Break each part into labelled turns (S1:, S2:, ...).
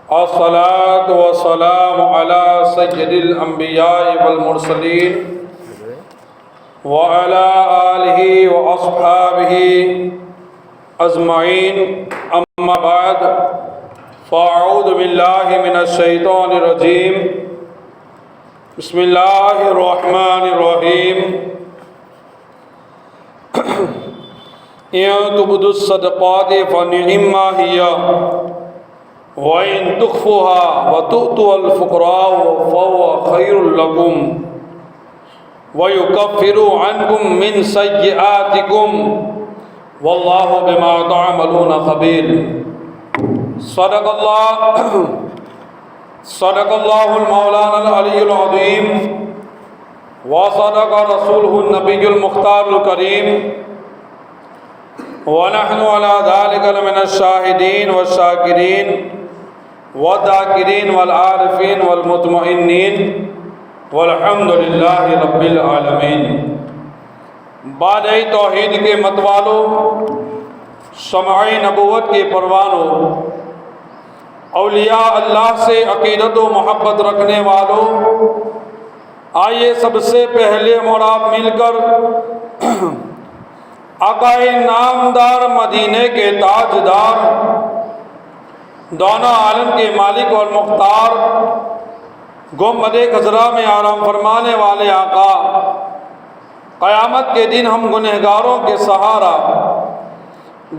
S1: الصلاة والسلام على سيد الأنبياء والمرسلين وعلى آله وأصحابه أجمعين، أما بعد، فأعوذ بالله من الشيطان الرجيم. بسم الله الرحمن الرحيم. إن تبدوا الصدقات فنعما هي وَإِن تُخْفُوهَا وَتُؤْتُوها الْفُقَرَاءَ فَهُوَ خَيْرٌ لَكُمْ وَيُكَفِّرُ عَنْكُم مِّن سَيِّئَاتِكُمْ وَاللَّهُ بِمَا تَعْمَلُونَ خَبِيرٌ. صدق اللہ المولانا العلی العظیم وصدق رسولہ النبی المختار الکریم ونحن على ذلك لمن الشاهدين والشاكرين والذاكرين والعارفين والمطمئنين والحمد للہ رب العالمین. بادئ توحید کے متوالو، شمع نبوت کے پروانوں، اولیاء اللہ سے عقیدت و محبت رکھنے والوں، آئیے سب سے پہلے اور آپ مل کر آقائے نامدار، مدینے کے تاجدار، دونوں عالم کے مالک اور مختار، گنبد خضرا میں آرام فرمانے والے آقا، قیامت کے دن ہم گنہگاروں کے سہارا،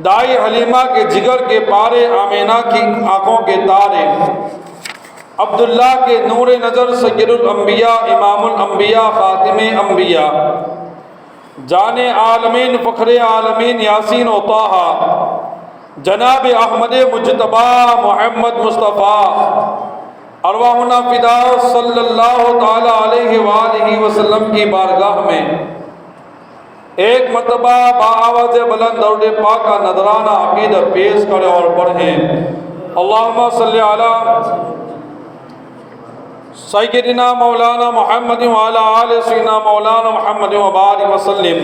S1: دائی حلیمہ کے جگر کے پارے، آمینہ کی آنکھوں کے تارے، عبداللہ کے نور نظر، سید الانبیاء، امام الانبیاء، خاتم انبیاء، جان عالمین، فخر عالمین، یاسین و طٰہٰ، جناب احمد مجتبیٰ محمد مصطفیٰ، ارواحنا فدا صلی اللہ تعالی علیہ وآلہ وسلم کی بارگاہ میں ایک مرتبہ بآواز بلند درود پاک کا نذرانہ عقیدت پیش کریں اور پڑھیں. اللہم صلی علی سیدنا مولانا محمد وعلی آل سیدنا مولانا محمد وبارک وسلم.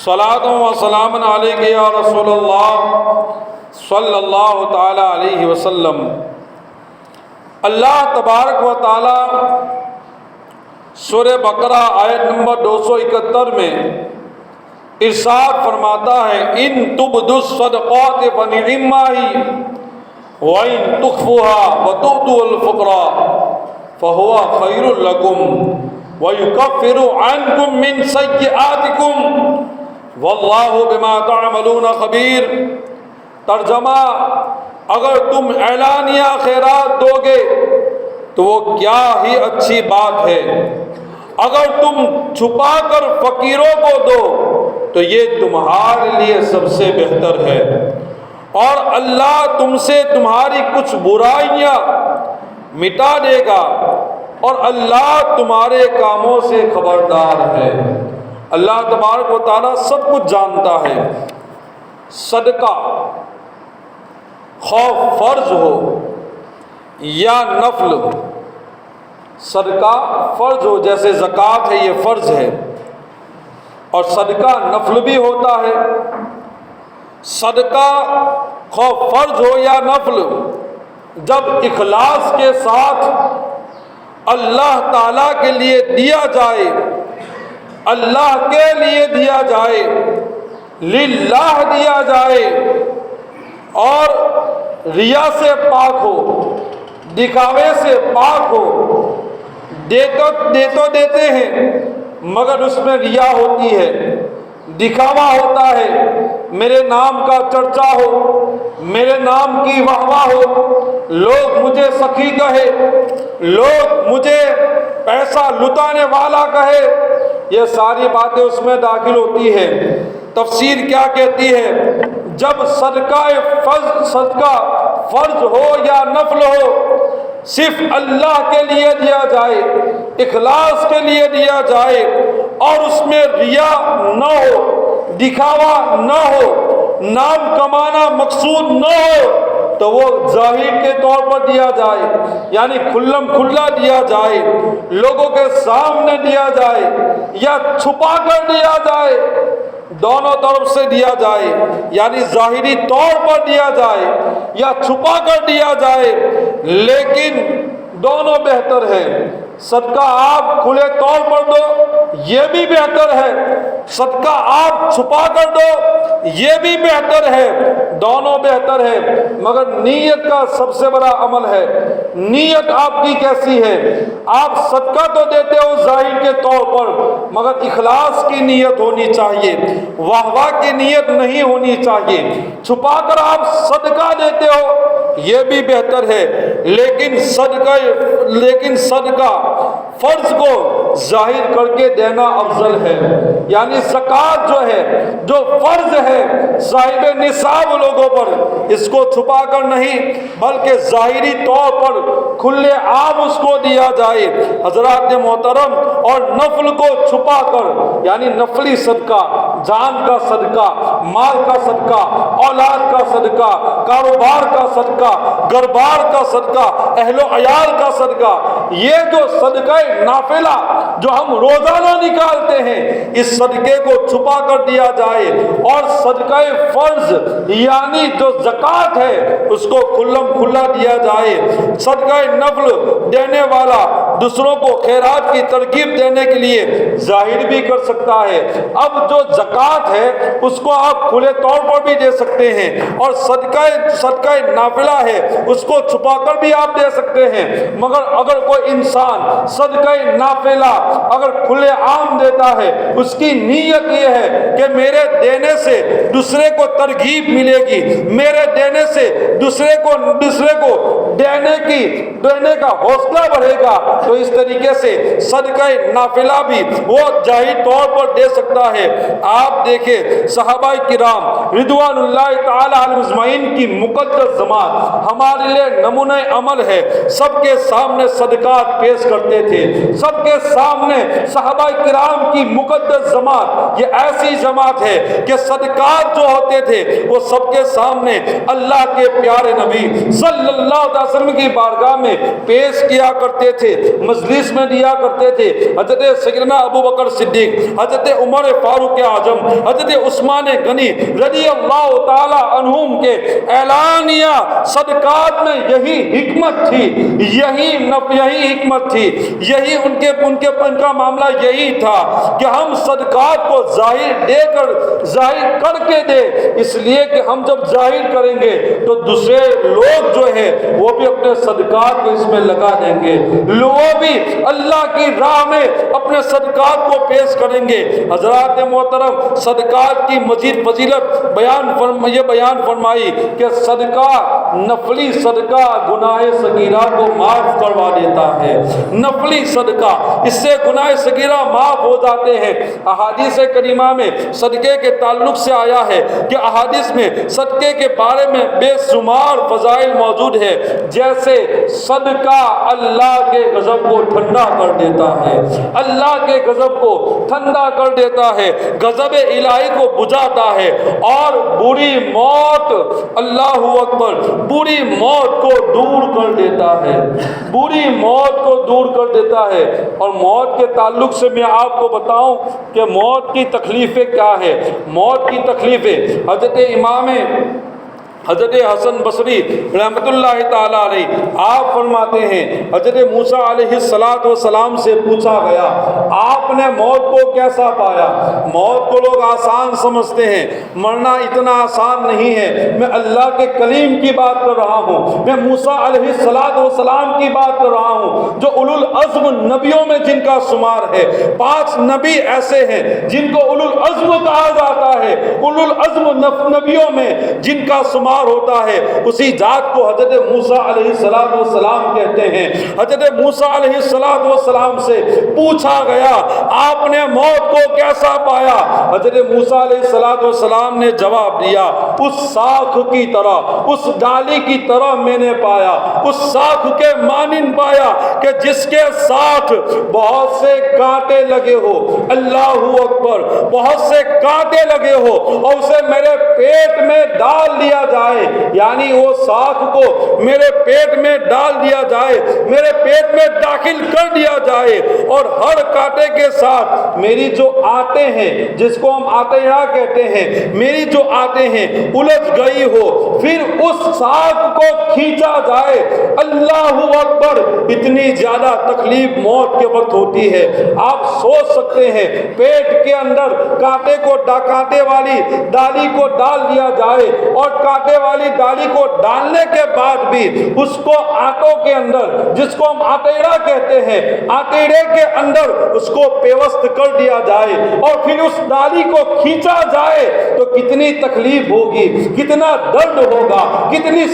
S1: صلاۃ و سلام علیک یا رسول اللہ صلی اللہ تعالی علیہ وسلم. اللہ تبارک و تعالی سورہ بقرہ آیت نمبر 271 میں ارشاد فرماتا ہے، ان تبدوا الصدقات فنعما ہی وَإِن تُخْفُوهَا وَتُؤْتُوها الْفُقَرَاءَ فَهُوَ خَيْرٌ لَكُمْ وَيُكَفِّرُ عَنْكُم مِّن سَيِّئَاتِكُمْ وَاللَّهُ بِمَا تَعْمَلُونَ خَبِيرٌ. ترجمہ: اگر تم اعلانیہ خیرات دو گے تو وہ کیا ہی اچھی بات ہے، اگر تم چھپا کر فقیروں کو دو تو یہ تمہارے لیے سب سے بہتر ہے، اور اللہ تم سے تمہاری کچھ برائیاں مٹا دے گا، اور اللہ تمہارے کاموں سے خبردار ہے. اللہ تبارک و تعالیٰ سب کچھ جانتا ہے. صدقہ خواہ فرض ہو یا نفل، صدقہ فرض ہو جیسے زکوٰۃ ہے، یہ فرض ہے، اور صدقہ نفل بھی ہوتا ہے. صدقہ خواہ فرض ہو یا نفل جب اخلاص کے ساتھ اللہ تعالیٰ کے لیے دیا جائے، اللہ کے لیے دیا جائے، للہ دیا جائے، اور ریا سے پاک ہو، دکھاوے سے پاک ہو. دیتے ہیں مگر اس میں ریا ہوتی ہے، دکھاوا ہوتا ہے، میرے نام کا چرچا ہو، میرے نام کی واہ واہ ہو، لوگ مجھے سخی کہے، لوگ مجھے پیسہ لٹانے والا کہے، یہ ساری باتیں اس میں داخل ہوتی ہے. تفسیر کیا کہتی ہے؟ جب صدقہ فرض ہو یا نفل ہو، صرف اللہ کے لیے دیا جائے، اخلاص کے لیے دیا جائے، اور اس میں ریا نہ ہو، دکھاوا نہ ہو، نام کمانا مقصود نہ ہو، تو وہ ظاہر کے طور پر دیا جائے، یعنی کھلم کھلا دیا جائے، لوگوں کے سامنے دیا جائے یا چھپا کر دیا جائے، دونوں طرف سے دیا جائے، یعنی ظاہری طور پر دیا جائے یا چھپا کر دیا جائے، لیکن دونوں بہتر ہے۔ صدقہ آپ کھلے طور پر دو یہ بھی بہتر ہے، صدقہ آپ چھپا کر دو یہ بھی بہتر ہے، دونوں بہتر ہے۔ مگر نیت کا سب سے بڑا عمل ہے، نیت آپ کی کیسی ہے؟ آپ صدقہ تو دیتے ہو ظاہر کے طور پر، مگر اخلاص کی نیت ہونی چاہیے، واہ واہ کی نیت نہیں ہونی چاہیے۔ چھپا کر آپ صدقہ دیتے ہو یہ بھی بہتر ہے، لیکن صدقہ فرض کو ظاہر کر کے دینا افضل ہے۔ یعنی زکوٰۃ جو ہے، جو فرض ہے صاحب نصاب لوگوں پر، اس کو چھپا کر نہیں بلکہ ظاہری طور پر کھلے عام اس کو دیا جائے۔ حضرات محترم، اور نفل کو چھپا کر، یعنی نفلی صدقہ، جان کا صدقہ، مال کا صدقہ، اولاد کا صدقہ، کاروبار کا صدقہ، گھر بار کا صدقہ، اہل و عیال کا صدقہ، یہ جو صدقہ نافلہ جو ہم روزانہ نکالتے ہیں، اس صدقے کو چھپا کر دیا جائے، اور صدقہ فرض یعنی جو زکوٰۃ ہے اس کو کھلم کھلا دیا جائے۔ صدقہ نفل دینے والا دوسروں کو خیرات کی ترغیب دینے کے لیے ظاہر بھی کر سکتا ہے۔ اب جو زکوٰۃ ہے اس کو آپ کھلے طور پر بھی دے سکتے ہیں، اور صدقہ نافلہ ہے اس کو چھپا کر بھی آپ دے سکتے ہیں۔ مگر اگر کوئی انسان صدقہ نافلہ اگر کھلے عام دیتا ہے، اس کی نیت یہ ہے کہ میرے دینے سے دوسرے کو ترغیب ملے گی، میرے دینے سے دوسرے کو دینے کا حوصلہ بڑھے گا، تو اس طریقے سے صدقہ نافلہ بھی وہ ظاہری طور پر دے سکتا ہے۔ آپ دیکھیں صحابہ کرام رضوان اللہ تعالی علیہم اجمعین کی مقدس جماعت ہمارے لیے نمونہ عمل ہے، سب کے سامنے صدقات پیش کرتے تھے، سب کے سامنے صحابہ کرام کی مقدس جماعت یہ ایسی جماعت ہے کہ صدقات جو ہوتے تھے وہ سب کے سامنے اللہ کے پیارے نبی صلی اللہ علیہ وسلم کی بارگاہ میں پیش کیا کرتے تھے، مجلس میں دیا کرتے تھے۔ حضرت سیدنا ابو بکر صدیق، حضرت عمر فاروق اعظم، حضرت عثمان غنی رضی اللہ تعالی عنہم کے اعلانیہ صدقات میں یہی حکمت تھی، یہی حکمت تھی، یہی ان کا معاملہ یہی تھا کہ ہم صدقات کو ظاہر کر کے دے، اس لیے کہ ہم جب ظاہر کریں گے تو دوسرے لوگ جو ہے وہ بھی اپنے صدقات کو اس میں لگا دیں گے، وہ بھی اللہ کی راہ میں اپنے صدقات کو پیش کریں گے۔ حضرات محترم، صدقات کی مزید فضیلت بیان فرمائی کہ صدقہ نفلی صدقہ گناہ صغیرہ کو معاف کروا دیتا ہے۔ نفلی صدقہ، اس سے گناہ صغیرہ معاف ہو جاتے ہیں۔ احادیث کریمہ میں صدقے کے تعلق سے آیا ہے کہ احادیث میں صدقے کے بارے میں بے شمار فضائل موجود ہے، جیسے صدقہ اللہ کے غضب کو ٹھنڈا کر دیتا ہے، اللہ کے غضب کو ٹھنڈا کر دیتا ہے، غضب الہی کو بجھاتا ہے، اور بری موت، اللہ اکبر، بری موت کو دور کر دیتا ہے، بری موت کو دور کر دیتا ہے۔ اور موت کے تعلق سے میں آپ کو بتاؤں کہ موت کی تکلیفیں کیا ہے۔ موت کی تکلیفیں حضرت حسن بصری رحمۃ اللہ تعالی علیہ آپ فرماتے ہیں، حضرت موسیٰ علیہ السلام سے پوچھا گیا آپ نے موت کو کیسا پایا؟ موت کو لوگ آسان سمجھتے ہیں، مرنا اتنا آسان نہیں ہے۔ میں اللہ کے کلیم کی بات کر رہا ہوں، میں موسیٰ علیہ السلام کی بات کر رہا ہوں، جو اولو العزم نبیوں میں جن کا شمار ہے۔ 5 نبی ایسے ہیں جن کو اولو العزم کہا جاتا ہے، اولو العزم نبیوں میں جن کا شمار ہوتا ہے، اسی ذات کو حضرت موسیٰ علیہ السلام کہتے ہیں۔ حضرت موسیٰ علیہ السلام سے پوچھا گیا آپ نے موت کو کیسا پایا؟ حضرت موسیٰ علیہ السلام نے جواب دیا، اس ساکھ کی طرح، اس ڈالی کی طرح میں نے پایا، اس ساکھ کے مانند پایا کہ جس کے ساتھ بہت سے کانٹے لگے ہو، اللہ اکبر، بہت سے کانٹے لگے ہو، اور اسے میرے پیٹ میں ڈال دیا جائے جائے، یعنی وہ ساکھ کو میرے پیٹ میں ڈال دیا جائے، میرے پیٹ میں داخل کر دیا جائے، اور ہر کانٹے کے ساتھ میری جو آنتیں ہیں، جس کو ہم آتیڑا کہتے ہیں، میری جو آنتیں ہیں الجھ گئی ہو، پھر اس ساکھ کو کھینچا جائے۔ اللہ اکبر! اتنی زیادہ تکلیف موت کے وقت ہوتی ہے، آپ سوچ سکتے ہیں پیٹ کے اندر کانٹے والی ڈالی کو ڈال دیا جائے، اور کانٹے والی ڈالی کو ڈالنے کے بعد بھی اس کو آنتوں کے اندر، جس کو ہم آتیڑا کہتے ہیں، آتیڑے کے اندر اس کو پیوست کر دیا جائے، اور پھر اس ڈالی کو کھینچا جائے تو کتنی تکلیف ہوگی، کتنا درد ہوگا، کتنی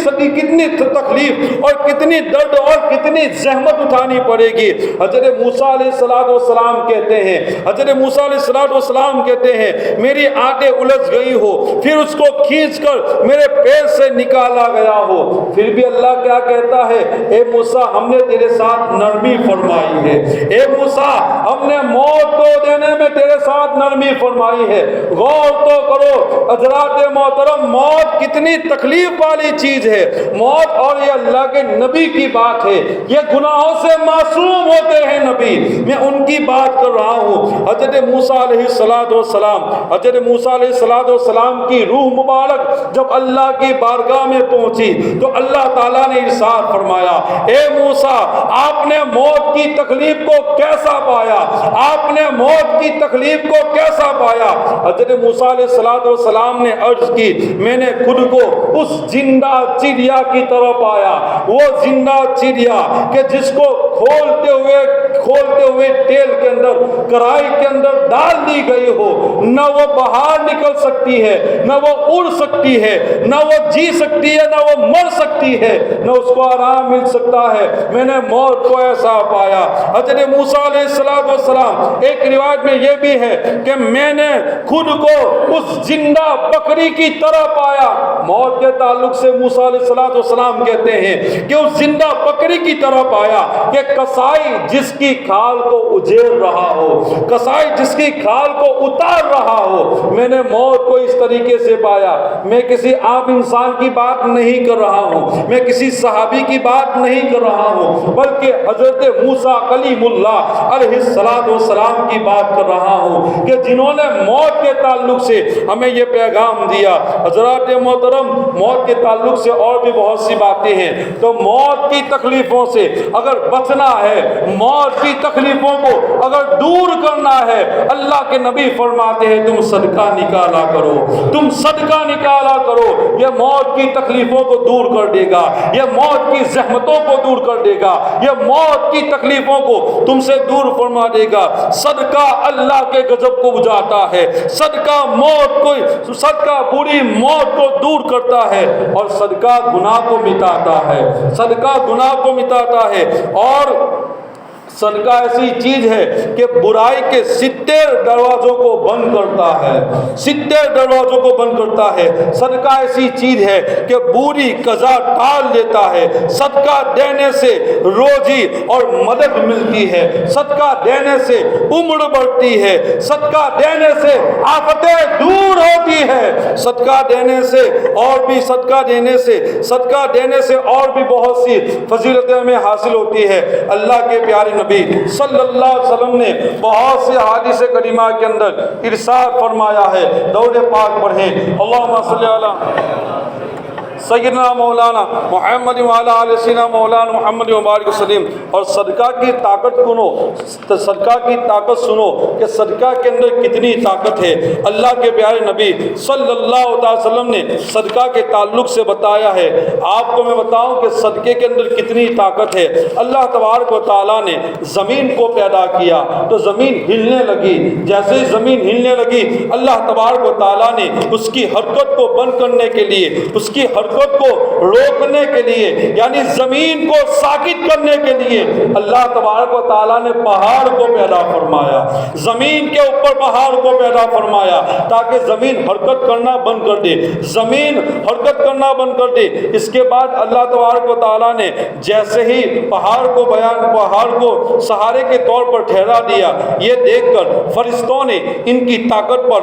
S1: تکلیف اور کتنی درد اور کتنی زحمت اٹھانی پڑے گی۔ حضرت موسیٰ علیہ السلام کہتے ہیں، حضرت موسیٰ علیہ السلام کہتے ہیں میری آنتیں الجھ گئی ہو، پھر اس کو کھینچ کر میرے پیٹ سے نکالا گیا ہو، پھر بھی اللہ کیا کہتا ہے؟ اے موسیٰ ہم نے تیرے ساتھ نرمی فرمائی ہے، اے موسیٰ ہم نے موت کو دینے میں تیرے ساتھ نرمی فرمائی ہے۔ غور تو کرو حضرات محترم، موت کتنی تکلیف والی چیز ہے، موت، اور یہ اللہ کے نبی کی بات ہے، یہ گناہوں سے معصوم ہوتے ہیں نبی، میں ان کی بات کر رہا ہوں۔ حضرت موسیٰ علیہ السلام کی روح مبارک جب اللہ کی بارگاہ میں پہنچی تو اللہ تعالیٰ نے ارشاد فرمایا، اے موسیٰ آپ نے موت کی تکلیف کو کیسا پایا؟ آپ نے موت کی تکلیف کو کیسا پایا؟ حضرت موسیٰ علیہ السلام نے عرض کی، میں نے خود کو اس زندہ چڑیا کی طرح پایا، وہ زندہ چڑیا کہ جس کو کھولتے ہوئے تیل کے اندر، کڑائی کے اندر ڈال دی گئی ہو، نہ وہ باہر نکل سکتی ہے، نہ وہ اڑ سکتی ہے، نہ وہ جی سکتی ہے، نہ وہ مر سکتی ہے، نہ اس کو آرام مل سکتا ہے۔ میں نے موت کو ایسا پایا۔ حضرت موسیٰ علیہ السلام، ایک روایت میں یہ بھی ہے کہ میں نے خود کو اس زندہ بکری کی طرح پایا۔ موت کے تعلق سے موسیٰ علیہ السلام کہتے ہیں کہ اس زندہ بکری کی طرح پایا کہ کسائی جس کی کھال کو اجیڑ رہا ہو، کسائی جس کی کھال کو اتار رہا ہو، میں نے موت کو اس طریقے سے پایا۔ میں کسی عام انسان کی بات نہیں کر رہا ہوں، میں کسی صحابی کی بات نہیں کر رہا ہوں، بلکہ حضرت موسیٰ کلیم اللہ علیہ السلام کی بات کر رہا ہوں کہ جنہوں نے موت کے تعلق سے ہمیں یہ پیغام دیا۔ حضرات محترم، موت کے تعلق سے اور بھی بہت سی باتیں ہیں، تو موت کی تکلیفوں سے اگر بچنا ہے، موت کی تکلیفوں کو اگر دور کرنا ہے، اللہ کے نبی فرماتے ہیں تم صدقہ نکالا کرو، تم صدقہ نکالا کرو، یہ موت کی تکلیفوں کو دور کر دے گا، یہ موت کی زحمتوں کو دور کر دے گا، یہ موت کی تکلیفوں کو تم سے دور فرما دے گا۔ صدقہ اللہ کے غضب کو بجھاتا ہے، صدقہ صدقہ بری موت کو دور کرتا ہے، اور صدقہ گناہ کو مٹاتا ہے، صدقہ گناہ کو مٹاتا ہے۔ اور صدقہ ایسی چیز ہے کہ برائی کے 70 دروازوں کو بند کرتا ہے، 70 دروازوں کو بند کرتا ہے۔ صدقہ ایسی چیز ہے کہ بری قضا ٹال دیتا ہے، صدقہ دینے سے روزی اور مدد ملتی ہے، صدقہ دینے سے عمر بڑھتی ہے، صدقہ دینے سے آفتیں دور ہوتی ہے، صدقہ دینے سے اور بھی بہت سی فضیلتیں ہمیں حاصل ہوتی ہے۔ اللہ کے پیارے نبی صلی اللہ علیہ وسلم نے بہت سے احادیث کریمہ کے اندر ارشاد فرمایا ہے، درود پاک پڑھیں، اللہم صلی اللہ سیدنا مولانا محمد وعلی آل سیدنا مولانا محمد مبارک وسلم۔ اور صدقہ کی طاقت سنو کہ صدقہ کے اندر کتنی طاقت ہے۔ اللہ کے پیارے نبی صلی اللہ علیہ وسلم نے صدقہ کے تعلق سے بتایا ہے۔ آپ کو میں بتاؤں کہ صدقے کے اندر کتنی طاقت ہے۔ اللہ تبارک و تعالیٰ نے زمین کو پیدا کیا تو زمین ہلنے لگی، جیسے ہی زمین ہلنے لگی اللہ تبارک و تعالیٰ نے اس کی حرکت کو بند کرنے کے لیے، اس کی حرکت حرکت کو روکنے کے لیے یعنی زمین کو ساکت کرنے کے لیے اللہ تبارک و تعالیٰ نے پہاڑ کو پیدا فرمایا، زمین کے اوپر پہاڑ کو پیدا فرمایا تاکہ زمین حرکت کرنا بند کر دے، زمین حرکت کرنا بند کر دے۔ اس کے بعد اللہ تبارک و تعالیٰ نے جیسے ہی پہاڑ کو سہارے کے طور پر ٹھہرا دیا، یہ دیکھ کر فرشتوں نے ان کی طاقت پر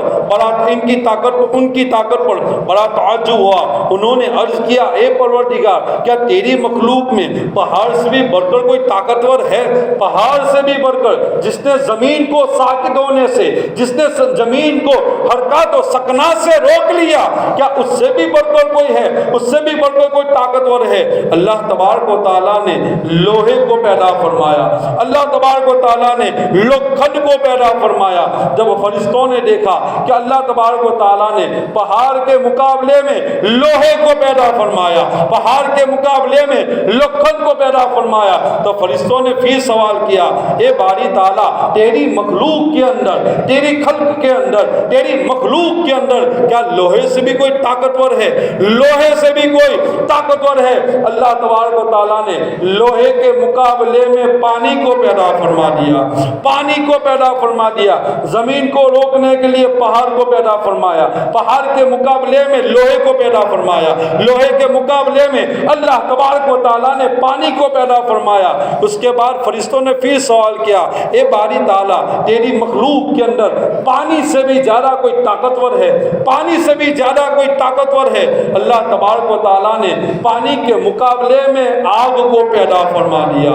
S1: بڑا تعجب ہوا۔ انہوں نے عرض کیا، اے پروردگار، کیا تیری مخلوق میں پہاڑ سے بھی بڑھ کر کوئی طاقتور ہے؟ پہاڑ سے بھی بڑھ کر، جس نے زمین کو ساکت ہونے سے، جس نے زمین کو حرکات و سکنات سے روک لیا، کیا اس سے بھی بڑھ کر کوئی ہے؟ اس سے بھی بڑھ کر کوئی طاقتور ہے؟ اللہ تبارک و تعالیٰ نے لوہے کو پیدا فرمایا، اللہ تبارک و تعالیٰ نے لوکھن کو پیدا فرمایا۔ جب فرشتوں نے دیکھا کہ اللہ تبارک و تعالیٰ نے پہاڑ کے مقابلے میں لوہے کو پیدا فرمایا، پہاڑ کے مقابلے میں لوکھن کو پیدا فرمایا، تو فرشتوں نے پھر سوال کیا، اے باری تعالیٰ، تیری مخلوق کے اندر، تیری خلق کے اندر، تیری مخلوق کے اندر کیا لوہے سے بھی کوئی طاقتور ہے؟ لوہے سے بھی کوئی طاقتور ہے؟ اللہ تبارک و تعالیٰ نے لوہے کے مقابلے میں پانی کو پیدا فرما دیا، پانی کو پیدا فرما دیا، زمین کو روکنے کے لیے پہاڑ کو پیدا فرمایا، پہاڑ کے مقابلے میں لوہے کو پیدا فرمایا، لوہے کے مقابلے میں اللہ تبارک و تعالیٰ نے پانی کو پیدا فرمایا۔ اس کے بعد فرشتوں نے پھر سوال کیا، اے باری تعالیٰ، تیری مخلوق کے اندر پانی سے بھی زیادہ کوئی طاقتور ہے؟ پانی سے بھی زیادہ کوئی طاقتور ہے؟ اللہ تبارک و تعالیٰ نے پانی کے مقابلے میں آگ کو پیدا فرما دیا،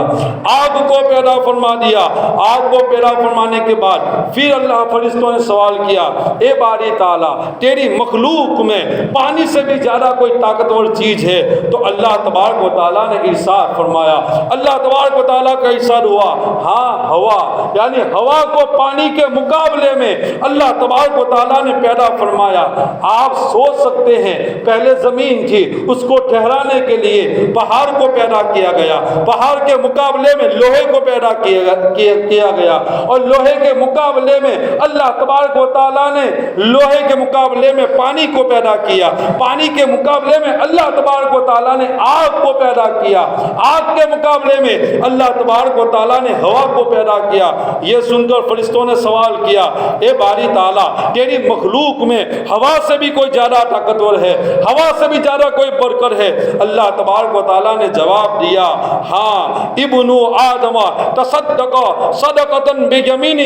S1: آگ کو پیدا فرما دیا۔ آگ کو پیدا فرمانے کے بعد پھر اللہ فرشتوں نے سوال کیا، اے باری تعالیٰ، تیری مخلوق میں پانی سے بھی زیادہ کوئی طاقتور چیز ہے؟ تو اللہ تبارک و تعالیٰ نے ارشاد فرمایا، اللہ تبارک و تعالیٰ کا ارشاد ہوا، ہاں ہوا، یعنی ہوا کو پانی کے مقابلے میں اللہ تبارک و تعالیٰ نے پیدا فرمایا۔ آپ سوچ سکتے ہیں، پہلے زمین تھی، اس کو ٹھہرانے کے لیے پہاڑ کو پیدا کیا گیا، پہاڑ کے مقابلے میں لوہے کو پیدا کیا گیا، اور لوہے کے مقابلے میں اللہ تبارک و تعالیٰ نے لوہے کے مقابلے میں پانی کو پیدا کیا، پانی کے مقابلے میں اللہ تبارک و تعالیٰ نے آگ کو پیدا کیا، آگ کے مقابلے میں اللہ تبارک و تعالیٰ نے ہوا کو پیدا کیا۔ یہ سن کر فرشتوں نے سوال کیا، اے باری تعالیٰ، تیری مخلوق میں ہوا سے بھی کوئی زیادہ طاقتور ہے؟ ہوا سے بھی زیادہ کوئی بڑھ کر ہے؟ اللہ تبارک و تعالیٰ نے جواب دیا، ہاں، ابن آدم تصدق صدقۃ بیمینہ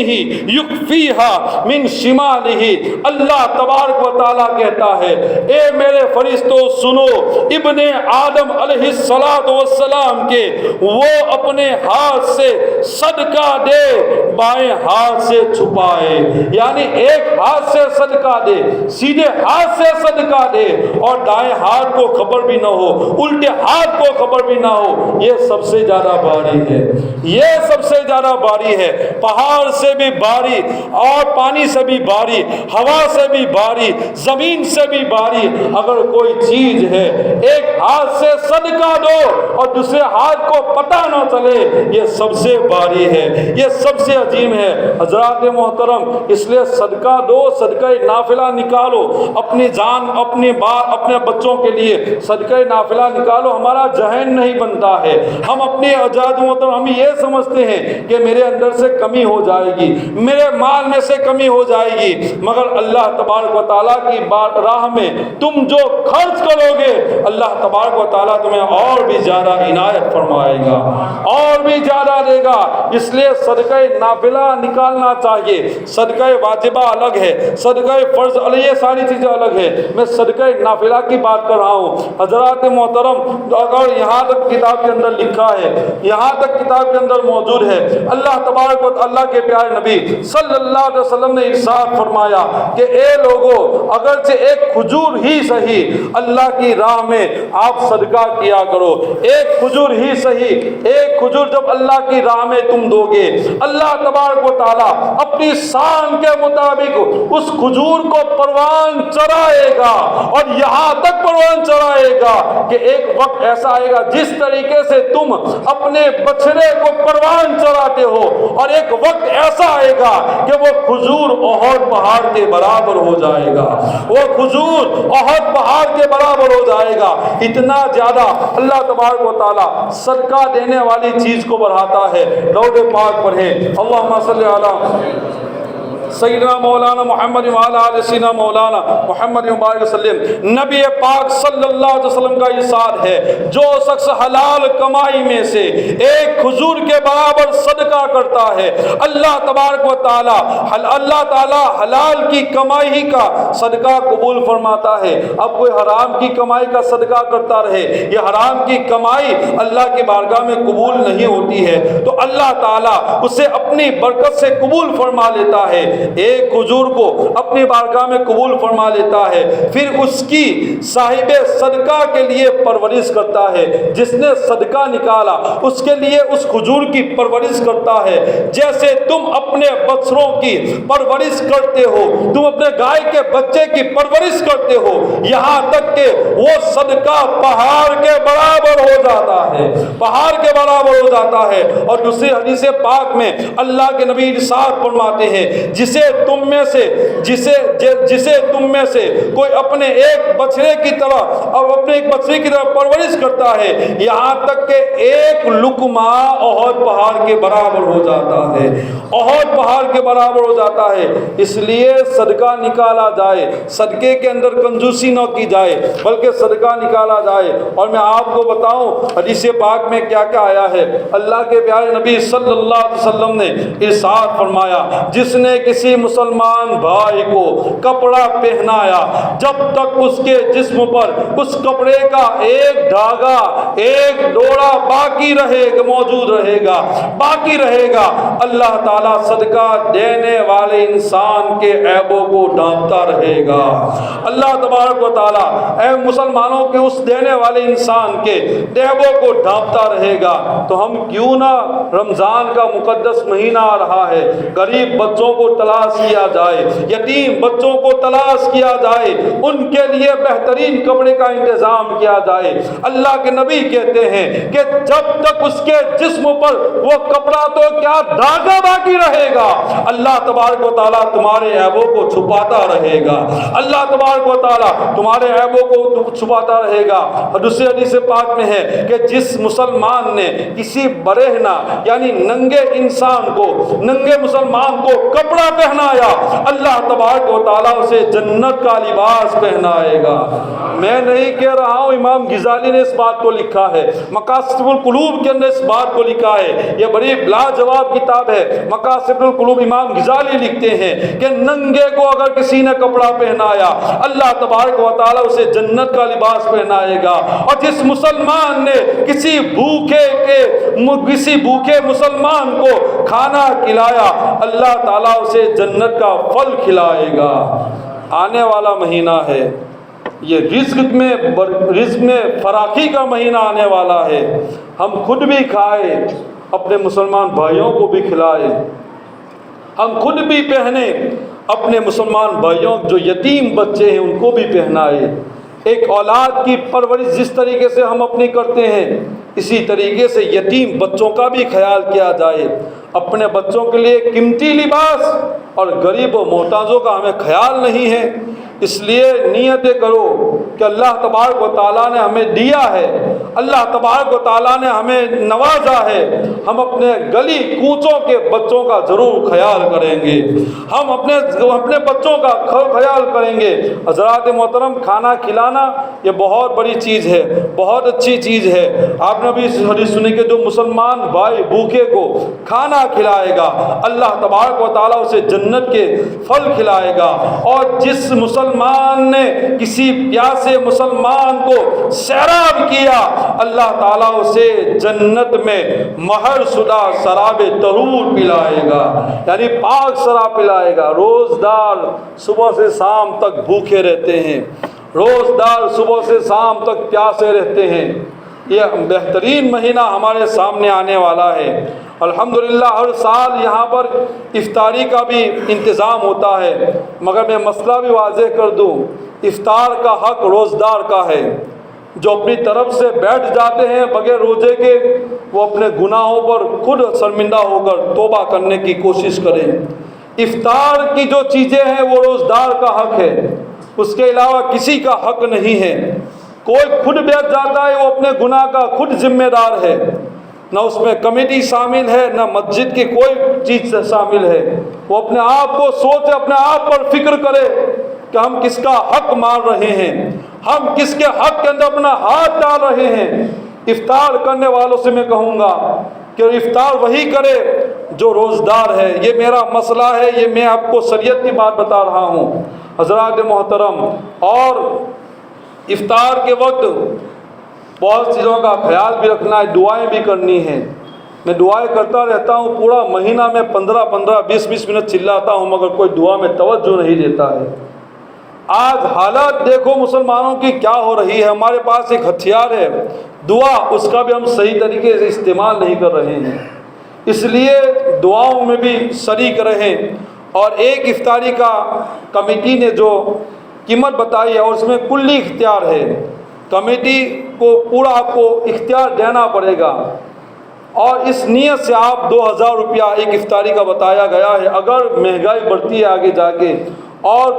S1: یخفیہا من شمالہ۔ اللہ تبارک و تعالیٰ کہتا ہے، اے میرے فرشتوں سنو، ابن آدم علیہ السلام کے وہ اپنے ہاتھ سے صدقہ دے، بائیں ہاتھ سے چھپائے، یعنی ایک ہاتھ سے صدقہ دے، سیدھے ہاتھ سے صدقہ دے، اور دائیں ہاتھ کو خبر بھی نہ ہو، الٹے ہاتھ کو خبر بھی نہ ہو۔ یہ سب سے زیادہ بھاری ہے، یہ سب سے زیادہ بھاری ہے، پہاڑ سے بھی بھاری، اور پانی سے بھی بھاری، ہوا سے بھی بھاری، زمین سے بھی بھاری۔ اگر کوئی چیز ہے، ایک ہاتھ سے صدقہ دو اور دوسرے ہاتھ کو پتہ نہ چلے، یہ سب سے بھاری ہے، یہ سب سے عظیم ہے۔ حضرات محترم، اس لیے صدقہ دو، صدقہ نافلہ نکالو، اپنی جان، اپنے بچوں کے لیے صدقہ نافلہ نکالو۔ ہمارا ذہن نہیں بنتا ہے، ہم اپنے اجاد محترم ہم یہ سمجھتے ہیں کہ میرے اندر سے کمی ہو جائے گی، میرے مال میں سے کمی ہو جائے گی، مگر اللہ تبارک و تعالیٰ کی راہ میں تم جو خرچ کرو گے، اللہ تبارک و تعالیٰ تمہیں اور بھی زیادہ عنایت فرمائے گا، اور بھی زیادہ دے گا۔ اس لیے صدقہ نافلہ نکالنا چاہیے۔ صدقہ واجبہ الگ ہے، صدقہ فرض الگ، یہ ساری چیزیں الگ ہے، میں صدقہ نافلہ کی بات کر رہا ہوں۔ حضرات محترم، اگر یہاں تک کتاب کے اندر لکھا ہے، یہاں تک کتاب کے اندر موجود ہے، اللہ تبارک و اللہ کے پیارے نبی صلی اللہ علیہ وسلم نے ارشاد فرمایا کہ اے لوگو، اگرچہ ایک کھجور ہی صحیح اللہ کی راہ میں آپ صدقہ کیا کرو، ایک کھجور ہی صحیح، ایک کھجور جب اللہ کی راہ میں تم دو گے، اللہ تبارک و تعالیٰ اپنی شان کے مطابق اس کھجور کو پروان چڑھائے گا، اور یہاں تک پروان چڑھائے گا کہ ایک وقت ایسا آئے گا جس طریقے سے تم اپنے بچڑے کو پروان چڑھاتے ہو، اور ایک وقت ایسا آئے گا کہ وہ کھجور احد پہاڑ کے برابر ہو جائے گا، وہ کھجور احد پہاڑ کے برابر برابر ہو جائے گا۔ اتنا زیادہ اللہ تبارک و تعالیٰ صدقہ دینے والی چیز کو بڑھاتا ہے۔ درود پاک پڑھیں، اللہم صلی علی سیدنا مولانا محمد وعلی آل سیدنا مولانا محمد مبارک وسلم۔ نبی پاک صلی اللہ علیہ وسلم کا ارشاد ہے، جو شخص حلال کمائی میں سے ایک کھجور کے برابر صدقہ کرتا ہے، اللہ تبارک و تعالی حلال کی کمائی کا صدقہ قبول فرماتا ہے۔ اب کوئی حرام کی کمائی کا صدقہ کرتا رہے، یہ حرام کی کمائی اللہ کی بارگاہ میں قبول نہیں ہوتی ہے، تو اللہ تعالیٰ اسے اپنی برکت سے قبول فرما لیتا ہے، ایک کھجور کو اپنی بارگاہ میں قبول فرما لیتا ہے، پھر اس کی صاحب صدقہ کے لیے پرورش کرتا ہے، جس نے صدقہ نکالا اس کے لیے اس کھجور کی پرورش کرتا ہے، جیسے تم اپنے بچڑوں کی پرورش کرتے ہو، تم اپنے گائے کے بچے کی پرورش کرتے ہو، یہاں تک کہ وہ صدقہ پہاڑ کے برابر ہو جاتا ہے، پہاڑ کے برابر ہو جاتا ہے۔ اور دوسری حدیث پاک میں اللہ کے نبی ارشاد فرماتے ہیں، جسے تم میں سے کوئی اپنے ایک بچڑے کی طرح اور اپنے ایک بچڑے کی طرح پرورش کرتا ہے، یہاں تک کہ ایک لقمہ احد پہاڑ کے برابر ہو جاتا ہے، احد پہاڑ کے برابر ہو جاتا ہے۔ اس لیے صدقہ نکالا جائے، صدقے کے اندر کنجوسی نہ کی جائے بلکہ صدقہ نکالا جائے۔ اور میں آپ کو بتاؤں حدیث پاک میں کیا کیا آیا ہے۔ اللہ کے پیارے نبی صلی اللہ علیہ وسلم نے ارشاد فرمایا، جس نے کسی مسلمان بھائی کو کپڑا پہنایا، جب تک اس کے جسم پر اس کپڑے کا ایک دھاگا ایک ڈوڑا موجود رہے گا، اللہ تعالیٰ صدقہ دینے والے انسان کے عیبوں کو ڈھانپتا رہے گا۔ اللہ تبارک و تعالیٰ اے مسلمانوں کے اس دینے والے انسان کے عیبوں کو ڈھانپتا رہے گا۔ تو ہم کیوں نہ رمضان کا مقدس مہینہ آ رہا ہے، غریب بچوں کو تلاش کیا جائے، یتیم بچوں کو تلاش کیا جائے، ان کے لیے بہترین کپڑے کا انتظام کیا جائے۔ اللہ کے نبی کہتے ہیں کہ جب تک اس کے جسم پر وہ کپڑا تو کیا دھاگا باقی رہے گا، اللہ تبارک و تعالیٰ تمہارے عیبوں کو چھپاتا رہے گا، اللہ تبارک و تعالیٰ تمہارے عیبوں کو چھپاتا رہے گا۔ اور دوسری حدیث پاک میں ہے کہ جس مسلمان نے کسی برہنہ یعنی ننگے مسلمان کو کپڑا پہنایا، اللہ تبارک و تعالیٰ اسے جنت کا لباس پہنائے گا۔ میں نہیں کہہ رہا ہوں، امام غزالی نے اس بات کو لکھا ہے، مقاصد القلوب کے اندر اس بات کو لکھا ہے، یہ بڑی لاجواب کتاب ہے مقاصد القلوب۔ امام غزالی لکھتے ہیں کہ ننگے کو اگر کسی نے کپڑا پہنایا، اللہ تبارک و تعالیٰ اسے جنت کا لباس پہنائے گا۔ اور جس مسلمان نے کسی بھوکے مسلمان کو کھانا کھلایا، اللہ تعالیٰ اسے جنت کا پھل کھلائے گا۔ آنے والا مہینہ ہے، یہ رزق میں فراخی کا مہینہ آنے والا ہے۔ ہم خود بھی کھائے، اپنے مسلمان بھائیوں کو بھی کھلائے، ہم خود بھی پہنے، اپنے مسلمان بھائیوں جو یتیم بچے ہیں ان کو بھی پہنائے۔ ایک اولاد کی پرورش جس طریقے سے ہم اپنی کرتے ہیں، اسی طریقے سے یتیم بچوں کا بھی خیال کیا جائے۔ اپنے بچوں کے لیے قیمتی لباس اور غریب و محتاجوں کا ہمیں خیال نہیں ہے، اس لیے نیتیں کرو کہ اللہ تبارک و تعالیٰ نے ہمیں دیا ہے، اللہ تبارک و تعالیٰ نے ہمیں نوازا ہے، ہم اپنے گلی کوچوں کے بچوں کا ضرور خیال کریں گے، ہم اپنے بچوں کا خیال کریں گے۔ حضرات محترم، کھانا کھلانا یہ بہت بڑی چیز ہے، بہت اچھی چیز ہے۔ آپ نے بھی حدیث سنی کہ جو مسلمان بھائی بھوکے کو کھانا کھلائے گا، اللہ تبارک و تعالیٰ اسے جنت کے پھل کھلائے گا۔ اور جس مسلمان نے کسی پیاسے مسلمان کو سیراب کیا، اللہ تعالیٰ اسے جنت میں مہر شدہ شراب طہور پلائے گا، یعنی پاک شراب پلائے گا۔ روزدار صبح سے شام تک بھوکے رہتے ہیں، روزدار صبح سے شام تک پیاسے رہتے ہیں۔ یہ بہترین مہینہ ہمارے سامنے آنے والا ہے۔ الحمدللہ ہر سال یہاں پر افطاری کا بھی انتظام ہوتا ہے، مگر میں مسئلہ بھی واضح کر دوں، افطار کا حق روزدار کا ہے۔ جو اپنی طرف سے بیٹھ جاتے ہیں بغیر روزے کے، وہ اپنے گناہوں پر خود شرمندہ ہو کر توبہ کرنے کی کوشش کریں۔ افطار کی جو چیزیں ہیں وہ روزدار کا حق ہے، اس کے علاوہ کسی کا حق نہیں ہے۔ کوئی خود بیٹھ جاتا ہے وہ اپنے گناہ کا خود ذمہ دار ہے، نہ اس میں کمیٹی شامل ہے، نہ مسجد کی کوئی چیز شامل ہے۔ وہ اپنے آپ کو سوچے، اپنے آپ پر فکر کرے کہ ہم کس کا حق مار رہے ہیں، ہم کس کے حق کے اندر اپنا ہاتھ ڈال رہے ہیں۔ افطار کرنے والوں سے میں کہوں گا کہ افطار وہی کرے جو روزدار ہے۔ یہ میرا مسئلہ ہے، یہ میں آپ کو شریعت کی بات بتا رہا ہوں حضرات محترم۔ اور افطار کے وقت بہت چیزوں کا خیال بھی رکھنا ہے، دعائیں بھی کرنی ہیں۔ میں دعائیں کرتا رہتا ہوں، پورا مہینہ میں 15 20 منٹ چلاتا ہوں، مگر کوئی دعا میں توجہ نہیں دیتا ہے۔ آج حالت دیکھو مسلمانوں کی کیا ہو رہی ہے۔ ہمارے پاس ایک ہتھیار ہے دعا، اس کا بھی ہم صحیح طریقے سے استعمال نہیں کر رہے ہیں۔ اس لیے دعاؤں میں بھی شریک رہیں۔ اور ایک افطاری کا کمیٹی نے جو قیمت بتائی ہے، اور اس میں کلی اختیار ہے، کمیٹی کو پورا آپ کو اختیار دینا پڑے گا، اور اس نیت سے آپ 2000 روپیہ ایک افطاری کا بتایا گیا ہے۔ اگر مہنگائی بڑھتی ہے آگے جا کے اور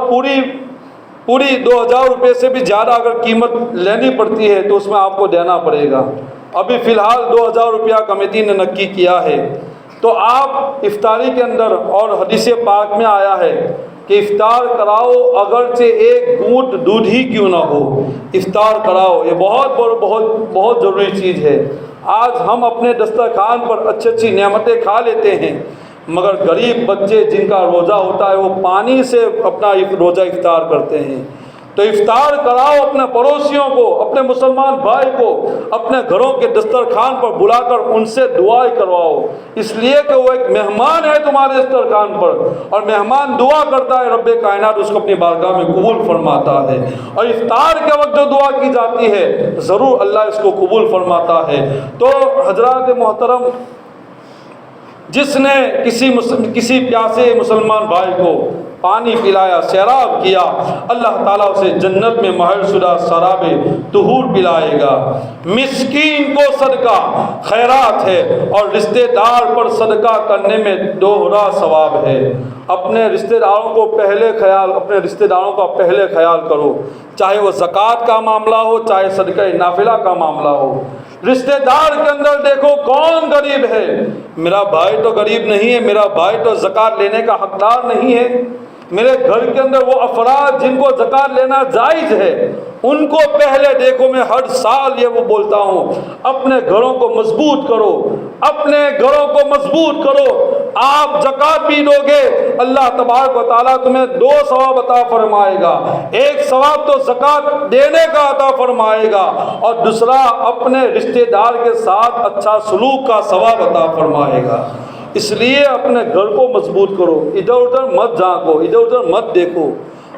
S1: پوری 2000 روپے سے بھی زیادہ اگر قیمت لینی پڑتی ہے تو اس میں آپ کو دینا پڑے گا۔ ابھی فی الحال 2000 روپیہ کمیٹی نے نکی کیا ہے۔ تو آپ افطاری کے اندر، اور حدیث پاک میں آیا ہے کہ افطار کراؤ، اگرچہ ایک گھونٹ دودھ ہی کیوں نہ ہو، افطار کراؤ۔ یہ بہت ضروری چیز ہے۔ آج ہم اپنے دسترخوان پر اچھی نعمتیں کھا لیتے ہیں، مگر غریب بچے جن کا روزہ ہوتا ہے وہ پانی سے اپنا روزہ افطار کرتے ہیں۔ تو افطار کراؤ اپنے پڑوسیوں کو، اپنے مسلمان بھائی کو اپنے گھروں کے دسترخوان پر بلا کر ان سے دعائیں کرواؤ، اس لیے کہ وہ ایک مہمان ہے تمہارے دسترخوان پر، اور مہمان دعا کرتا ہے، رب کائنات اس کو اپنی بارگاہ میں قبول فرماتا ہے۔ اور افطار کے وقت جو دعا کی جاتی ہے ضرور اللہ اس کو قبول فرماتا ہے۔ تو حضرات محترم، جس نے کسی پیاسے مسلمان بھائی کو پانی پلایا، سیراب کیا، اللہ تعالیٰ اسے جنت میں مہر شدہ شراب طہور پلائے گا۔ مسکین کو صدقہ خیرات ہے، اور رشتہ دار پر صدقہ کرنے میں دوہرا ثواب ہے۔ اپنے رشتہ داروں کا پہلے خیال کرو، چاہے وہ زکوٰۃ کا معاملہ ہو، چاہے صدقہ نافلہ کا معاملہ ہو۔ رشتہ دار کے اندر دیکھو کون غریب ہے۔ میرا بھائی تو غریب نہیں ہے، میرا بھائی تو زکوٰۃ لینے کا حقدار نہیں ہے۔ میرے گھر کے اندر وہ افراد جن کو زکوٰۃ لینا جائز ہے ان کو پہلے دیکھو۔ میں ہر سال یہ وہ بولتا ہوں، اپنے گھروں کو مضبوط کرو، اپنے گھروں کو مضبوط کرو۔ آپ زکوٰۃ بھی دو گے، اللہ تبارک و تعالیٰ تمہیں 2 ثواب عطا فرمائے گا۔ ایک ثواب تو زکوٰۃ دینے کا عطا فرمائے گا، اور دوسرا اپنے رشتہ دار کے ساتھ اچھا سلوک کا ثواب عطا فرمائے گا۔ اس لیے اپنے گھر کو مضبوط کرو، ادھر ادھر مت جھانکو، ادھر ادھر مت دیکھو۔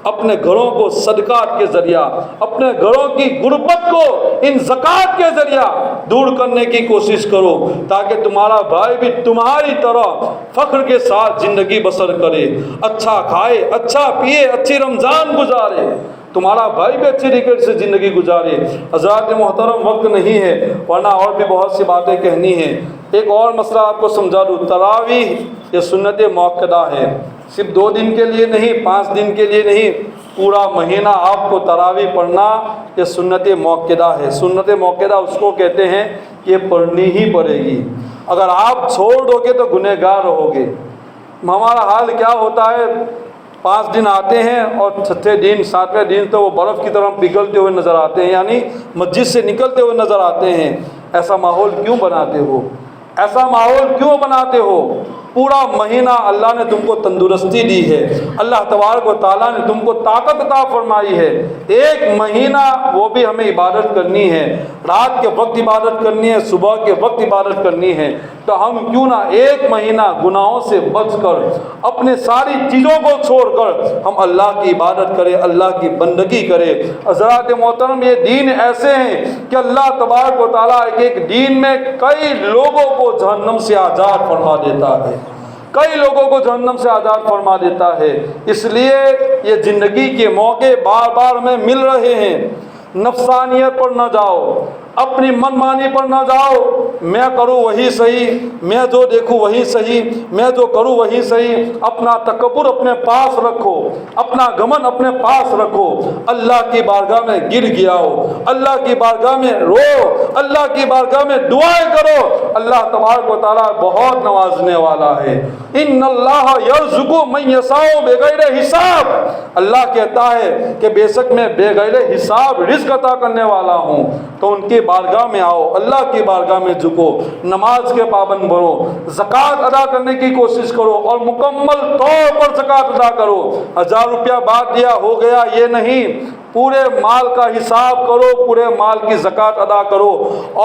S1: اپنے گھروں کو صدقات کے ذریعہ، اپنے گھروں کی غربت کو ان زکوٰۃ کے ذریعہ دور کرنے کی کوشش کرو، تاکہ تمہارا بھائی بھی تمہاری طرح فخر کے ساتھ زندگی بسر کرے، اچھا کھائے، اچھا پیے، اچھی رمضان گزارے، تمہارا بھائی بھی اچھی طریقے سے زندگی گزارے۔ حضرات محترم، وقت نہیں ہے ورنہ اور بھی بہت سی باتیں کہنی ہیں۔ ایک اور مسئلہ آپ کو سمجھا دوں، تراویح یہ سنت موقدہ ہے، صرف 2 دن کے لیے نہیں، 5 دن کے لیے نہیں، پورا مہینہ آپ کو تراویح پڑھنا یہ سنت موقدہ ہے۔ سنت موقدہ اس کو کہتے ہیں کہ یہ پڑھنی ہی پڑے گی، اگر آپ چھوڑ دو گے تو گنہگار رہو گے۔ ہمارا حال کیا ہوتا ہے، 5 دن آتے ہیں اور 6 دن 7ویں دن تو وہ برف کی طرح پگھلتے ہوئے نظر آتے ہیں، یعنی مسجد سے نکلتے ہوئے نظر آتے ہیں۔ ایسا ماحول کیوں بناتے ہو؟ ایسا ماحول کیوں بناتے ہو؟ پورا مہینہ اللہ نے تم کو تندرستی دی ہے، اللہ تبارک و تعالیٰ نے تم کو طاقت عطا فرمائی ہے۔ ایک مہینہ وہ بھی ہمیں عبادت کرنی ہے، رات کے وقت عبادت کرنی ہے، صبح کے وقت عبادت کرنی ہے، تو ہم کیوں نہ ایک مہینہ گناہوں سے بچ کر، اپنے ساری چیزوں کو چھوڑ کر ہم اللہ کی عبادت کریں، اللہ کی بندگی کریں۔ حضرات محترم، یہ دین ایسے ہیں کہ اللہ تبارک و تعالیٰ ایک دین میں کئی لوگوں کو جہنم سے آزاد فرما دیتا ہے، کئی لوگوں کو جہنم سے آزاد فرما دیتا ہے۔ اس لیے یہ زندگی کے موقع بار بار ہمیں مل رہے ہیں، نفسانیت پر نہ جاؤ، اپنی من مانی پر نہ جاؤ، میں کروں وہی صحیح، میں جو دیکھوں وہی صحیح، میں جو کروں وہی صحیح۔ اپنا تکبر اپنے پاس رکھو، اپنا گمن اپنے پاس رکھو، اللہ کی بارگاہ میں گر گیاؤ، اللہ کی بارگاہ میں رو، اللہ کی بارگاہ میں دعائیں کرو، اللہ تبارک و تعالیٰ بہت نوازنے والا ہے۔ ان اللہ یرزق من یشاء بغیر حساب، اللہ کہتا ہے کہ بے شک میں بغیر حساب رزق عطا کرنے والا ہوں۔ تو ان کی بارگاہ میں آؤ، اللہ کی بارگاہ میں جھکو، نماز کے پابند بنو، زکوٰۃ ادا کرنے کی کوشش کرو اور مکمل طور پر زکوٰۃ ادا کرو۔ 1000 روپیہ بات دیا ہو گیا یہ نہیں، پورے مال کا حساب کرو، پورے مال کی زکوٰۃ ادا کرو،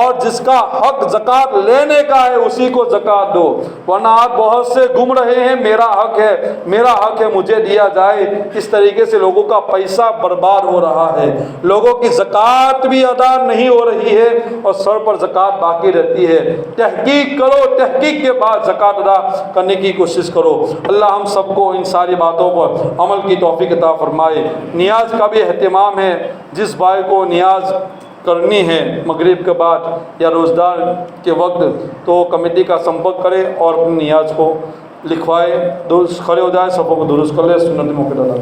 S1: اور جس کا حق زکوٰۃ لینے کا ہے اسی کو زکوٰۃ دو، ورنہ آپ بہت سے گم رہے ہیں، میرا حق ہے، میرا حق ہے، مجھے دیا جائے، اس طریقے سے لوگوں کا پیسہ برباد ہو رہا ہے، لوگوں کی زکوٰۃ بھی ادا نہیں ہو رہی ہے اور سر پر زکوٰۃ باقی رہتی ہے۔ تحقیق کرو، تحقیق کے بعد زکوٰۃ ادا کرنے کی کوشش کرو۔ اللہ ہم سب کو ان ساری باتوں پر عمل کی توفیق عطا فرمائے۔ نیاز کا بھی اہتمام ہے، جس بھائی کو نیاز کرنی ہے مغرب کے بعد یا روزدار کے وقت تو کمیٹی کا سمپرک کرے اور اپنی نیاز کو لکھوائے، درست کھڑے ہو جائے، سبوں کو درست کر لے، سنت موقع ڈالا۔